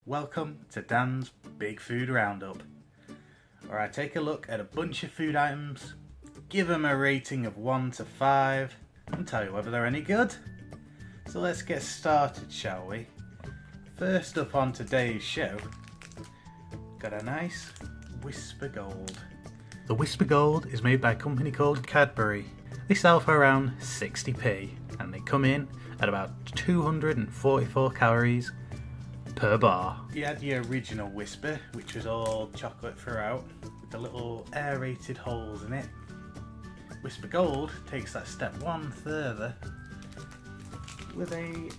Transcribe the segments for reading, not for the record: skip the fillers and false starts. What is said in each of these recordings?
Welcome to Dan's Big Food Roundup, where I take a look at a bunch of food items, give them a rating of 1 to 5, and tell you whether they're any good. So let's get started, shall we? First up on today's show, got a nice Wispa Gold. The Wispa Gold is made by a company called Cadbury. They sell for around 60p, and they come in at about 244 calories per bar. You had the original Wispa, which was all chocolate throughout, with the little aerated holes in it. Wispa Gold takes that step one further with a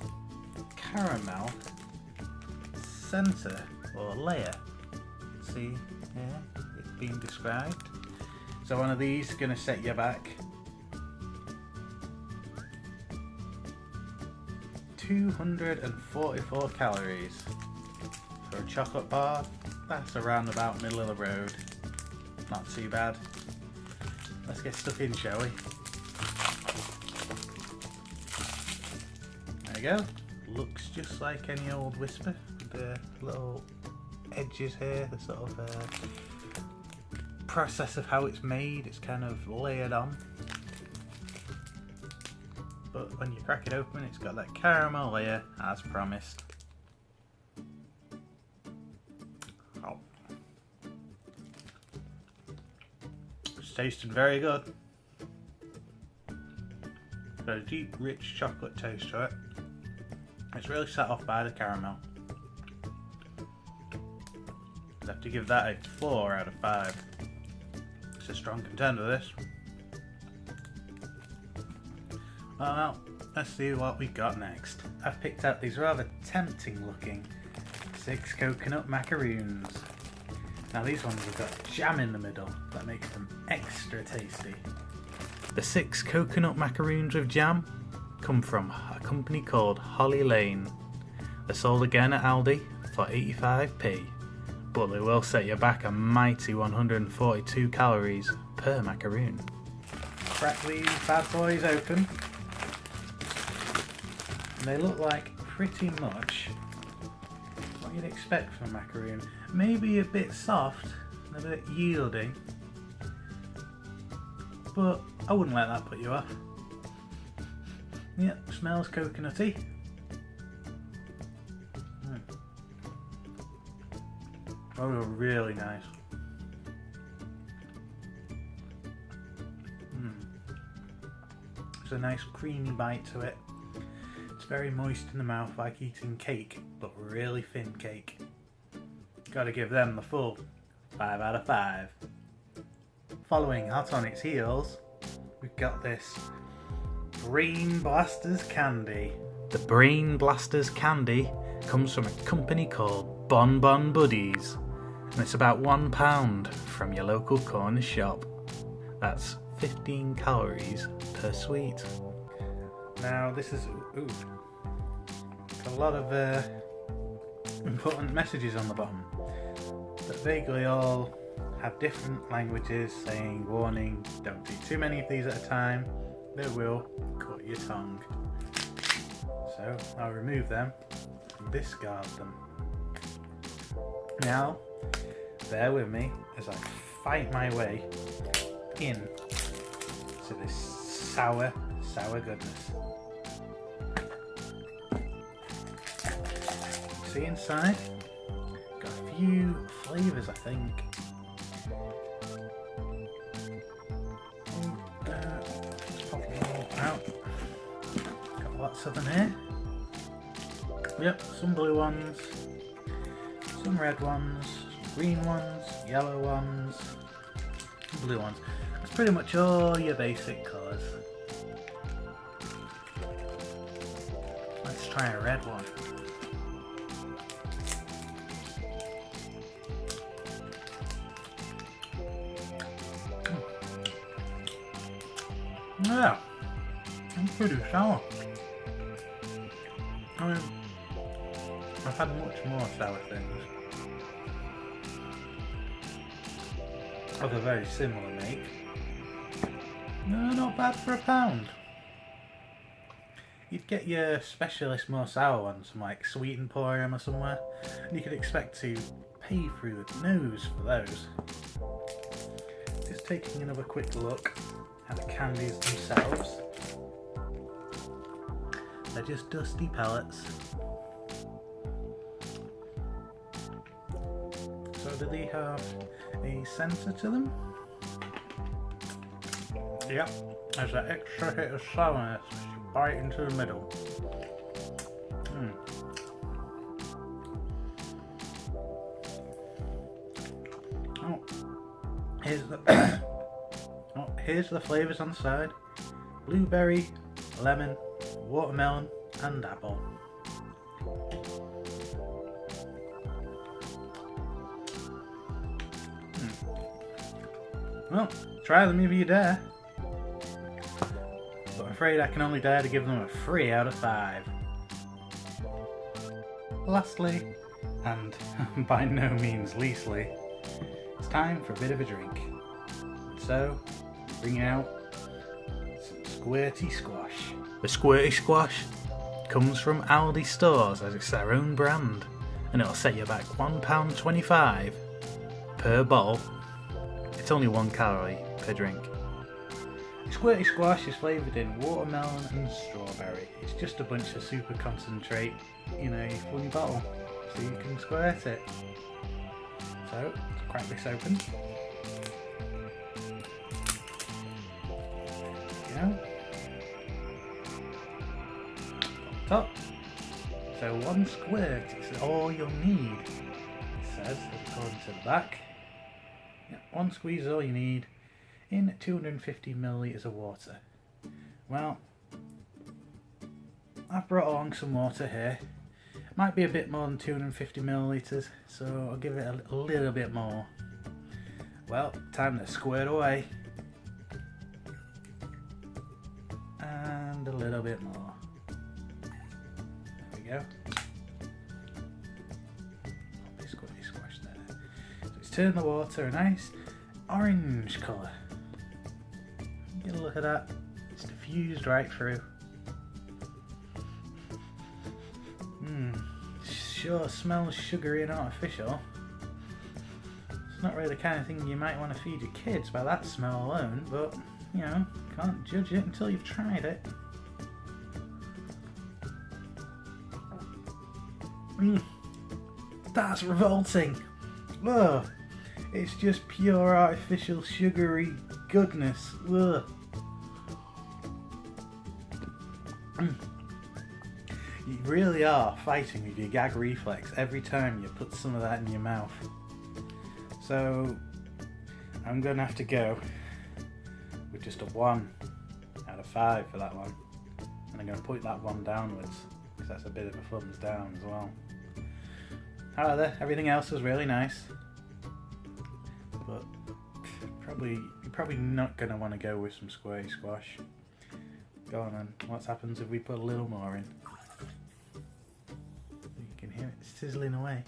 caramel centre or layer. See here, it's being described. So one of these is going to set you back 244 calories. For a chocolate bar, that's around about middle of the road. Not too bad. Let's get stuck in, shall we? There you go. Looks just like any old Wispa. The little edges here, the sort of process of how it's made, it's kind of layered on. But when you crack it open, it's got that caramel layer as promised. Oh. It's tasting very good. Got a deep, rich chocolate taste to it. It's really set off by the caramel. I'd have to give that a 4 out of 5. It's a strong contender, this. Well, now, let's see what we got next. I've picked out these rather tempting looking 6 coconut macaroons. Now these ones have got jam in the middle that makes them extra tasty. The 6 coconut macaroons with jam come from a company called Holly Lane. They're sold again at Aldi for 85p, but they will set you back a mighty 142 calories per macaroon. Crack these bad boys open. And they look like pretty much what you'd expect from a macaroon. Maybe a bit soft and a bit yielding, but I wouldn't let that put you off. Yep, smells coconutty. Oh, really nice. There's a nice creamy bite to it. It's very moist in the mouth, like eating cake, but really thin cake. Gotta give them the full 5 out of 5. Following hot on its heels, we've got this Brain Blasters candy. The Brain Blasters candy comes from a company called Bonbon Buddies, and it's about £1 from your local corner shop. That's 15 calories per sweet. Now this is got a lot of important messages on the bottom that vaguely all have different languages saying, warning, don't eat too many of these at a time, they will cut your tongue. So I'll remove them and discard them. Now bear with me as I fight my way in to this sour goodness. See inside? Got a few flavours, I think. Let's pop them all out. Got lots of them here. Yep, some blue ones, some red ones, some green ones, yellow ones, some blue ones. That's pretty much all your basic colours. Let's try a red one. Yeah, it's pretty sour. I mean, I've had much more sour things of a very similar make. No, not bad for £1. you'd get your specialist more sour ones from like Sweet Emporium or somewhere, and you could expect to pay through the nose for those. Just taking another quick look at the candies themselves. They're just dusty pellets. So do they have a centre to them? Yep, there's that extra hit of sourness right into the middle. Oh, here's the flavours on the side: blueberry, lemon, watermelon, and apple. Well, try them if you dare. But I'm afraid I can only dare to give them a 3 out of 5. Lastly, and by no means leastly, it's time for a bit of a drink. So, bringing out some Squirty Squash. The Squirty Squash comes from Aldi stores as it's their own brand, and it'll set you back £1.25 per bottle. It's only 1 calorie per drink. Squirty Squash is flavoured in watermelon and strawberry. It's just a bunch of super concentrate in a funny bottle, so you can squirt it. So, let's crack this open. There we go. Top. So 1 squirt is all you'll need, it says, according to the back. Yep, 1 squeeze is all you need in 250 millilitres of water. Well, I've brought along some water here. Might be a bit more than 250 millilitres, so I'll give it a little bit more. Well, time to squirt away. And a little bit more. There we go. Squirty Squash there. So it's turned the water a nice orange colour. Get a look at that. It's diffused right through. Sure smells sugary and artificial. It's not really the kind of thing you might want to feed your kids by that smell alone, but you know, can't judge it until you've tried it. That's revolting. Ugh. It's just pure artificial sugary goodness. Ugh. You really are fighting with your gag reflex every time you put some of that in your mouth. So I'm going to have to go with just a 1 out of 5 for that one. And I'm going to put that one downwards because that's a bit of a thumbs down as well. However, everything else was really nice. But you're probably not going to want to go with some Squirty Squash. Go on then, what happens if we put a little more in? You can hear it sizzling away.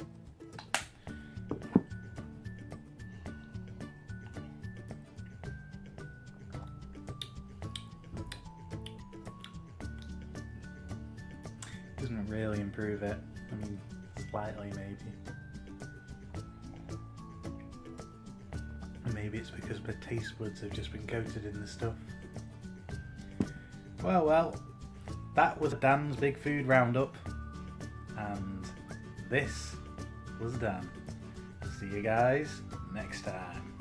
Doesn't really improve it. I mean, slightly maybe. Maybe it's because my taste buds have just been coated in the stuff. Well, that was Dan's Big Food Roundup, and this was Dan. See you guys next time.